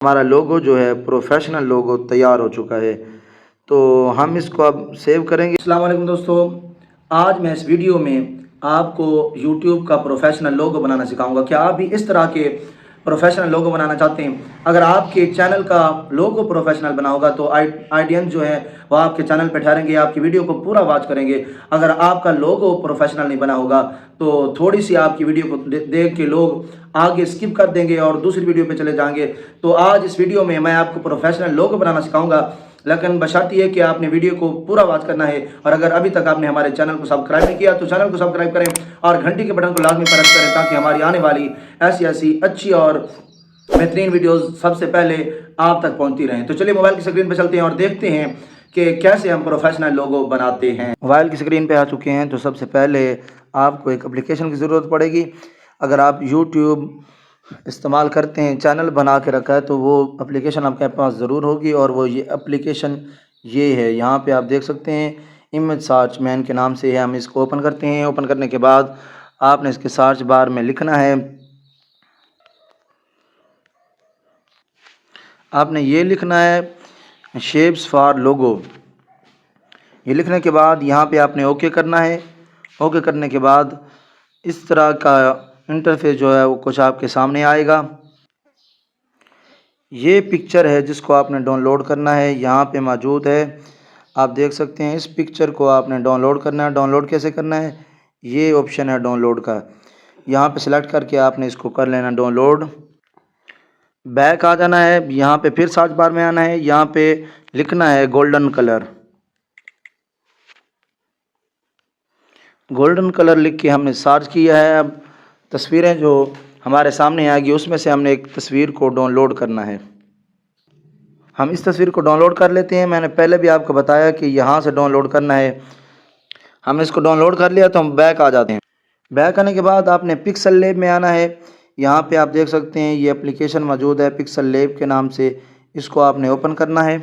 हमारा लोगो जो है प्रोफेशनल लोगो तैयार हो चुका है। तो हम इसको अब सेव करेंगे। अस्सलाम वालेकुम दोस्तों, आज मैं इस वीडियो में आपको YouTube का प्रोफेशनल लोगो बनाना सिखाऊंगा। क्या आप भी इस तरह के प्रोफेशनल लोगो बनाना चाहते हैं? अगर आपके चैनल का लोगो प्रोफेशनल बना होगा तो ऑडियंस जो है वो आपके चैनल पे ठहरेंगे, आपकी वीडियो को पूरा वॉच करेंगे। अगर आपका लोगो प्रोफेशनल नहीं बना होगा तो थोड़ी सी आपकी वीडियो को देख के लोग आगे स्किप कर देंगे और दूसरी वीडियो पे चले जाएंगे। तो आज इस वीडियो में मैं आपको प्रोफेशनल लोगो बनाना सिखाऊंगा, लेकिन बशर्त ये कि आपने वीडियो को पूरा वॉच करना है। और अगर अभी तक आपने हमारे चैनल को सब्सक्राइब नहीं किया तो चैनल को सब्सक्राइब करें और घंटी के बटन को लाजमी प्रेस करें ताकि हमारी आने वाली ऐसी ऐसी अच्छी और बेहतरीन वीडियोस सबसे पहले आप तक पहुंचती रहें। तो चलिए मोबाइल की स्क्रीन पर चलते हैं और देखते हैं कि कैसे हम प्रोफेशनल लोगो बनाते हैं। मोबाइल की स्क्रीन पे आ चुके हैं। तो सबसे पहले आपको एक एप्लीकेशन की ज़रूरत पड़ेगी। अगर आप YouTube इस्तेमाल करते हैं, चैनल बना के रखा है, तो वो एप्लीकेशन आपके पास ज़रूर होगी। और वो ये एप्लीकेशन ये है, यहाँ पे आप देख सकते हैं इमेज सर्च मैन के नाम से है। हम इसको ओपन करते हैं। ओपन करने के बाद आपने इसके सर्च बार में लिखना है, आपने ये लिखना है शेप्स फॉर लोगो। ये लिखने के बाद यहाँ पे आपने ओके करना है। ओके करने के बाद इस तरह का इंटरफेस जो है वो कुछ आपके सामने आएगा। ये पिक्चर है जिसको आपने डाउनलोड करना है, यहाँ पे मौजूद है। आप देख सकते हैं इस पिक्चर को आपने डाउनलोड करना है। डाउनलोड कैसे करना है, ये ऑप्शन है डाउनलोड का। यहाँ पे सेलेक्ट करके आपने इसको कर लेना डाउनलोड। बैक आ जाना है, यहाँ पे फिर सर्च बार में आना है। यहाँ पे लिखना है गोल्डन कलर। गोल्डन कलर लिख के हमने सर्च किया है। अब तस्वीरें जो हमारे सामने आएगी उसमें से हमने एक तस्वीर को डाउनलोड करना है। हम इस तस्वीर को डाउनलोड कर लेते हैं। मैंने पहले भी आपको बताया कि यहाँ से डाउनलोड करना है। हमने इसको डाउनलोड कर लिया तो हम बैक आ जाते हैं। बैक आने के बाद आपने पिक्सल लैब में आना है। यहाँ पे आप देख सकते हैं ये एप्लीकेशन मौजूद है पिक्सल लैब के नाम से। इसको आपने ओपन करना है।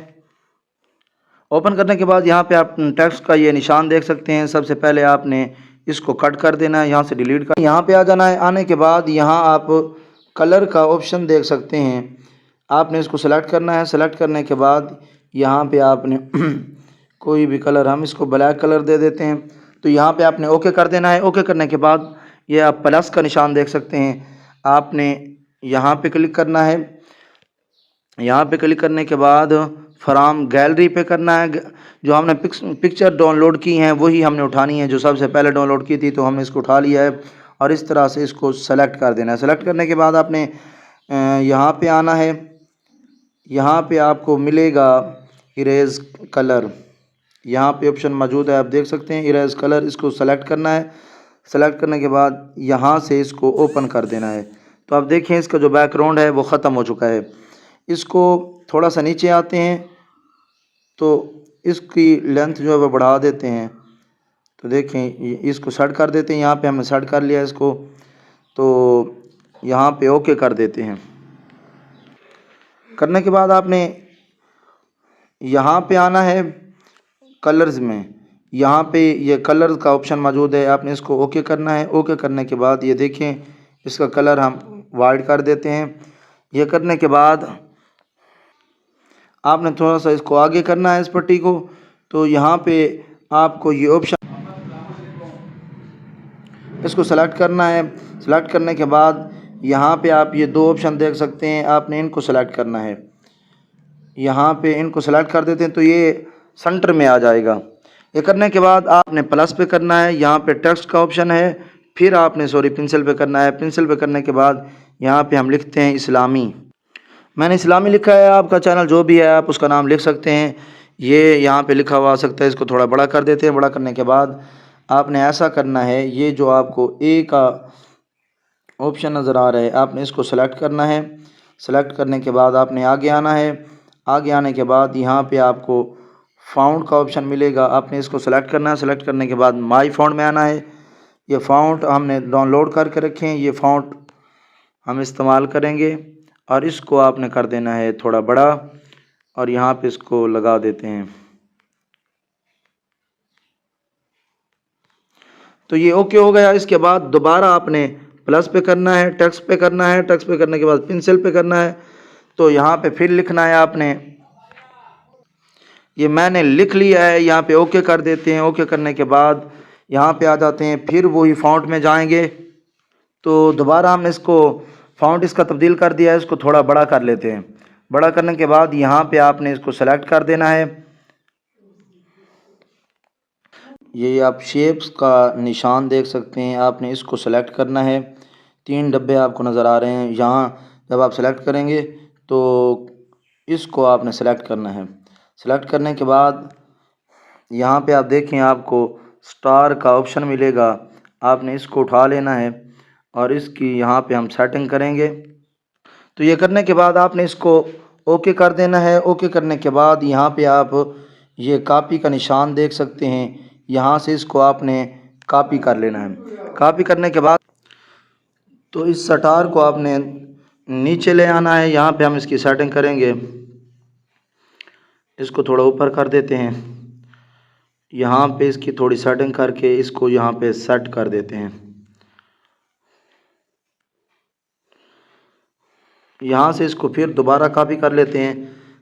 ओपन करने के बाद यहाँ पे आप टेक्स्ट का ये निशान देख सकते हैं। सबसे पहले आपने इसको कट कर देना है, यहाँ से डिलीट कर, यहाँ पे आ जाना है। आने के बाद यहाँ आप कलर का ऑप्शन देख सकते हैं, आपने इसको सेलेक्ट करना है। सेलेक्ट करने के बाद यहाँ पे आपने कोई भी कलर, हम इसको ब्लैक कलर दे देते हैं। तो यहाँ पे आपने ओके कर देना है। ओके करने के बाद ये आप प्लस का निशान देख सकते हैं, आपने यहाँ पे क्लिक करना है। यहाँ पे क्लिक करने के बाद फ्रॉम गैलरी पे करना है। जो हमने पिक्चर डाउनलोड की हैं वही हमने उठानी है, जो सबसे पहले डाउनलोड की थी, तो हमने इसको उठा लिया है। और इस तरह से इसको सेलेक्ट कर देना है। सेलेक्ट करने के बाद आपने यहाँ पे आना है। यहाँ पे आपको मिलेगा इरेज कलर, यहाँ पे ऑप्शन मौजूद है, आप देख सकते हैं इरेज कलर। इसको सेलेक्ट करना है। सेलेक्ट करने के बाद यहाँ से इसको ओपन कर देना है। तो आप देखें इसका जो बैकग्राउंड है वो ख़त्म हो चुका है। इसको थोड़ा सा नीचे आते हैं तो इसकी लेंथ जो है वो बढ़ा देते हैं। तो देखें इसको सेट कर देते हैं। यहाँ पे हमने सेट कर लिया इसको, तो यहाँ पे ओके कर देते हैं। करने के बाद आपने यहाँ पे आना है कलर्स में। यहाँ पे ये कलर का ऑप्शन मौजूद है, आपने इसको ओके करना है। ओके करने के बाद ये देखें इसका कलर हम वाइट कर देते हैं। ये करने के बाद आपने थोड़ा सा इसको आगे करना है इस पट्टी को। तो यहाँ पे आपको ये ऑप्शन, इसको सेलेक्ट करना है। सेलेक्ट करने के बाद यहाँ पे आप ये दो ऑप्शन देख सकते हैं, आपने इनको सेलेक्ट करना है। यहाँ पे इनको सेलेक्ट कर देते हैं तो ये सेंटर में आ जाएगा। ये करने के बाद आपने प्लस पे करना है। यहाँ पे टेक्स्ट का ऑप्शन है, फिर आपने पेंसिल पे करना है। पेंसिल पे करने के बाद यहाँ पे हम लिखते हैं इस्लामी। मैंने इस्लामी लिखा है, आपका चैनल जो भी है आप उसका नाम लिख सकते हैं। ये यहाँ पे लिखा हुआ आ सकता है। इसको थोड़ा बड़ा कर देते हैं। बड़ा करने के बाद आपने ऐसा करना है, ये जो आपको ए का ऑप्शन नज़र आ रहा है आपने इसको सेलेक्ट करना है। सेलेक्ट करने के बाद आपने आगे आना है। आगे आने के बाद यहाँ पे आपको फ़ॉन्ट का ऑप्शन मिलेगा, आपने इसको सेलेक्ट करना है। सेलेक्ट करने के बाद माई फ़ॉन्ट में आना है। ये फ़ॉन्ट हमने डाउनलोड करके रखे हैं, ये फ़ॉन्ट हम इस्तेमाल करेंगे। और इसको आपने कर देना है थोड़ा बड़ा और यहाँ पे इसको लगा देते हैं। तो ये ओके हो गया। इसके बाद दोबारा आपने प्लस पे करना है, टेक्स्ट पे करना है। टेक्स्ट पे करने के बाद पेंसिल पे करना है। तो यहाँ पे फिर लिखना है आपने, ये मैंने लिख लिया है, यहाँ पे ओके कर देते हैं। ओके करने के बाद यहाँ पे आ जाते हैं, फिर वही फ़ॉन्ट में जाएंगे। तो दोबारा हमने इसको फ़ॉन्ट इसका तब्दील कर दिया है, इसको थोड़ा बड़ा कर लेते हैं। बड़ा करने के बाद यहाँ पे आपने इसको सेलेक्ट कर देना है। ये आप शेप्स का निशान देख सकते हैं, आपने इसको सेलेक्ट करना है। 3 डब्बे आपको नज़र आ रहे हैं, यहाँ जब आप सेलेक्ट करेंगे तो इसको आपने सेलेक्ट करना है। सेलेक्ट करने के बाद यहाँ पे आप देखें, आपको स्टार का ऑप्शन मिलेगा, आपने इसको उठा लेना है और इसकी यहाँ पे हम सेटिंग करेंगे। तो ये करने के बाद आपने इसको ओके कर देना है। ओके करने के बाद यहाँ पे आप ये कॉपी का निशान देख सकते हैं, यहाँ से इसको आपने कॉपी कर लेना है। कॉपी करने के बाद तो इस स्टार को आपने नीचे ले आना है। यहाँ पे हम इसकी सेटिंग करेंगे, इसको थोड़ा ऊपर कर देते हैं। यहाँ पे इसकी थोड़ी सेटिंग करके इसको यहाँ पे सेट कर देते हैं। यहाँ से इसको फिर दोबारा कॉपी कर लेते हैं।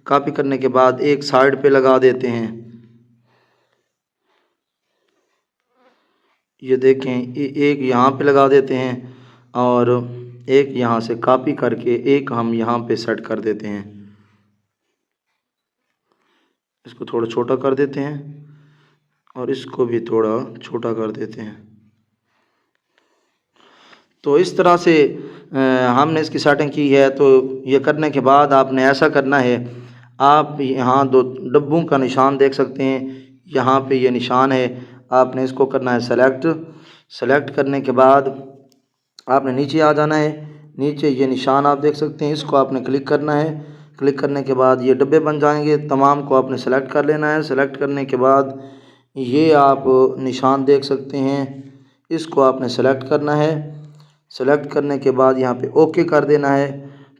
कॉपी करने के बाद एक साइड पे लगा देते हैं। ये देखें, एक यहाँ पे लगा देते हैं और एक यहाँ से कॉपी करके एक हम यहाँ पे सेट कर देते हैं। इसको थोड़ा छोटा कर देते हैं और इसको भी थोड़ा छोटा कर देते हैं। तो इस तरह से हमने इसकी सेटिंग की है। तो ये करने के बाद आपने ऐसा करना है, आप यहाँ 2 डब्बों का निशान देख सकते हैं, यहाँ पे ये निशान है, आपने इसको करना है सेलेक्ट। सेलेक्ट करने के बाद आपने नीचे आ जाना है। नीचे ये निशान आप देख सकते हैं, इसको आपने क्लिक करना है। क्लिक करने के बाद ये डब्बे बन जाएंगे, तमाम को आपने सेलेक्ट कर लेना है। सेलेक्ट करने के बाद ये आप निशान देख सकते हैं, इसको आपने सेलेक्ट करना है। सेलेक्ट करने के बाद यहाँ पे ओके कर देना है।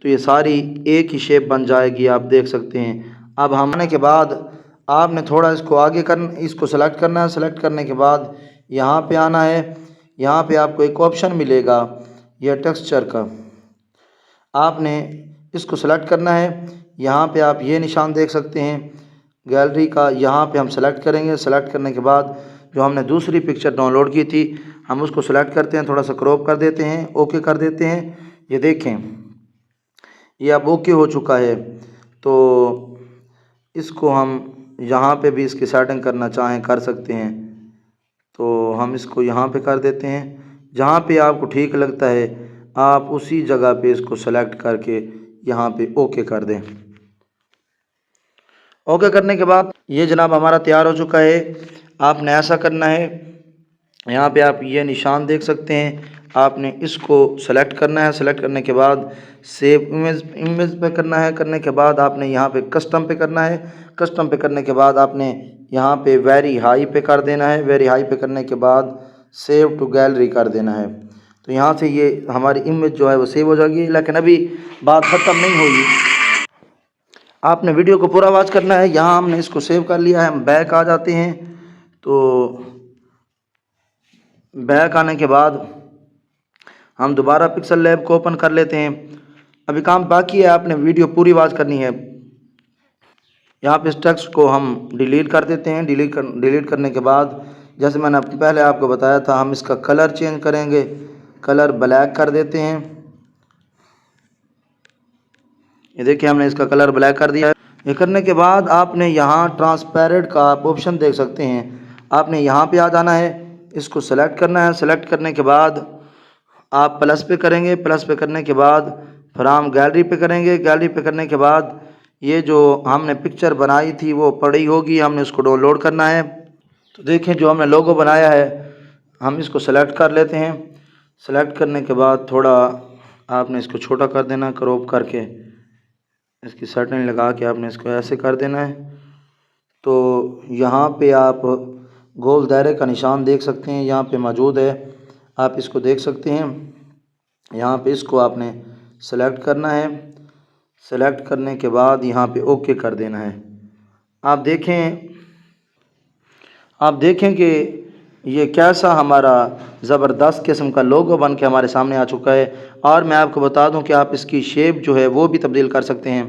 तो ये सारी एक ही शेप बन जाएगी, आप देख सकते हैं। अब हमने के बाद आपने थोड़ा इसको आगे इसको सेलेक्ट करना है। सेलेक्ट करने के बाद यहाँ पे आना है। यहाँ पे आपको एक ऑप्शन मिलेगा यह टेक्सचर का, आपने इसको सेलेक्ट करना है। यहाँ पे आप ये निशान देख सकते हैं गैलरी का, यहाँ पे हम सेलेक्ट करेंगे। सेलेक्ट करने के बाद जो हमने दूसरी पिक्चर डाउनलोड की थी, हम उसको सेलेक्ट करते हैं, थोड़ा सा क्रॉप कर देते हैं, ओके कर देते हैं। ये देखें, ये अब ओके हो चुका है। तो इसको हम यहाँ पे भी इसकी सेटिंग करना चाहें कर सकते हैं। तो हम इसको यहाँ पे कर देते हैं, जहाँ पे आपको ठीक लगता है आप उसी जगह पे इसको सेलेक्ट करके यहाँ पे ओके कर दें। ओके करने के बाद ये जनाब हमारा तैयार हो चुका है। आपने ऐसा करना है, यहाँ पे आप ये निशान देख सकते हैं, आपने इसको सेलेक्ट करना है। सेलेक्ट करने के बाद सेव इमेज पे करना है। करने के बाद आपने यहाँ पे कस्टम पे करना है। कस्टम पे करने के बाद आपने यहाँ पे वेरी हाई पे कर देना है। वेरी हाई पे करने के बाद सेव टू गैलरी कर देना है। तो यहाँ से ये हमारी इमेज जो है वो सेव हो जाएगी। लेकिन अभी बात ख़त्म नहीं हुई, आपने वीडियो को पूरा वॉच करना है। यहाँ हमने इसको सेव कर लिया है, हम बैक आ जाते हैं। तो बैक आने के बाद हम दोबारा पिक्सल लैब को ओपन कर लेते हैं। अभी काम बाकी है, आपने वीडियो पूरी वॉच करनी है। यहाँ पे इस टेक्स्ट को हम डिलीट कर देते हैं। डिलीट करने के बाद जैसे मैंने पहले आपको बताया था, हम इसका कलर चेंज करेंगे। कलर ब्लैक कर देते हैं। ये देखिए, हमने इसका कलर ब्लैक कर दिया है। ये करने के बाद आपने यहाँ ट्रांसपेरेंट का आप ऑप्शन देख सकते हैं, आपने यहाँ पे आ जाना है, इसको सेलेक्ट करना है। सेलेक्ट करने के बाद आप प्लस पे करेंगे। प्लस पे करने के बाद फिर हम गैलरी पे करेंगे। गैलरी पे करने के बाद ये जो हमने पिक्चर बनाई थी वो पड़ी होगी, हमने उसको डाउनलोड करना है। तो देखें, जो हमने लोगो बनाया है हम इसको सेलेक्ट कर लेते हैं। सेलेक्ट करने के बाद थोड़ा आपने इसको छोटा कर देना, क्रॉप करके इसकी सेटिंग लगा के आपने इसको ऐसे कर देना है। तो यहाँ पे आप गोल दायरे का निशान देख सकते हैं, यहाँ पे मौजूद है, आप इसको देख सकते हैं। यहाँ पे इसको आपने सेलेक्ट करना है। सेलेक्ट करने के बाद यहाँ पे ओके कर देना है। आप देखें कि ये कैसा हमारा ज़बरदस्त किस्म का लोगो बन के हमारे सामने आ चुका है। और मैं आपको बता दूं कि आप इसकी शेप जो है वो भी तब्दील कर सकते हैं।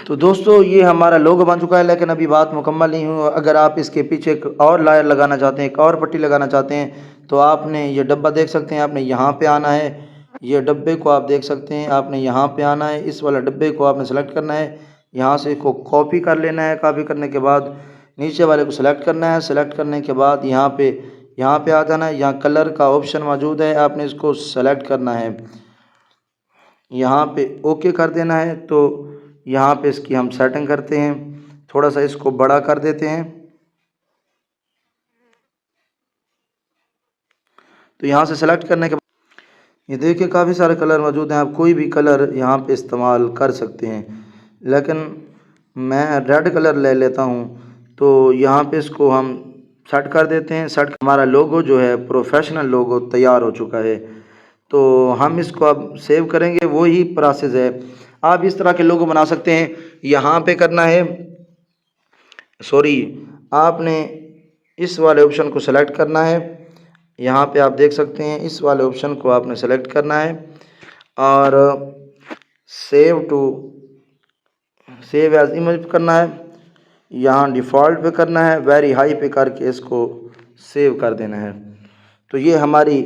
तो दोस्तों ये हमारा लोगो बन चुका है, लेकिन अभी बात मुकम्मल नहीं हुई। अगर आप इसके पीछे एक और लायर लगाना चाहते हैं, एक और पट्टी लगाना चाहते हैं, तो आपने ये डब्बा देख सकते हैं, आपने यहाँ पे आना है। ये डब्बे को आप देख सकते हैं, आपने यहाँ पे आना है। इस वाले डब्बे को आपने सेलेक्ट करना है, यहाँ से इसको कॉपी कर लेना है। कॉपी करने के बाद नीचे वाले को सिलेक्ट करना है। सिलेक्ट करने के बाद यहाँ पे आ जाना है। यहाँ कलर का ऑप्शन मौजूद है, आपने इसको सेलेक्ट करना है, यहाँ पे ओके कर देना है। तो यहाँ पे इसकी हम सेटिंग करते हैं, थोड़ा सा इसको बड़ा कर देते हैं। तो यहाँ से सेलेक्ट करने के बाद ये देखिए काफ़ी सारे कलर मौजूद हैं, आप कोई भी कलर यहाँ पे इस्तेमाल कर सकते हैं, लेकिन मैं रेड कलर ले लेता हूँ। तो यहाँ पे इसको हम सेट कर देते हैं। सेट हमारा लोगो जो है प्रोफेशनल लोगो तैयार हो चुका है। तो हम इसको अब सेव करेंगे, वही प्रोसेस है। आप इस तरह के लोगो बना सकते हैं। यहाँ पे करना है, सॉरी, आपने इस वाले ऑप्शन को सेलेक्ट करना है। यहाँ पे आप देख सकते हैं इस वाले ऑप्शन को आपने सेलेक्ट करना है और सेव एज इमेज करना है। यहाँ डिफ़ॉल्ट पे करना है, वेरी हाई पे करके इसको सेव कर देना है। तो ये हमारी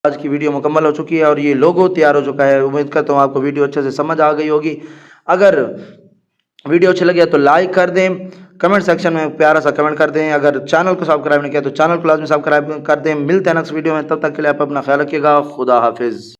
आज की वीडियो मुकम्मल हो चुकी है और ये लोगो तैयार हो चुका है। उम्मीद करता हूँ आपको वीडियो अच्छे से समझ आ गई होगी। अगर वीडियो अच्छी लगी तो लाइक कर दें, कमेंट सेक्शन में प्यारा सा कमेंट कर दें। अगर चैनल को सब्सक्राइब नहीं किया तो चैनल को लाजमी सब्सक्राइब कर दें। मिलते हैं नेक्स्ट वीडियो में, तब तक के लिए आप अपना ख्याल रखिएगा। खुदा हाफिज़।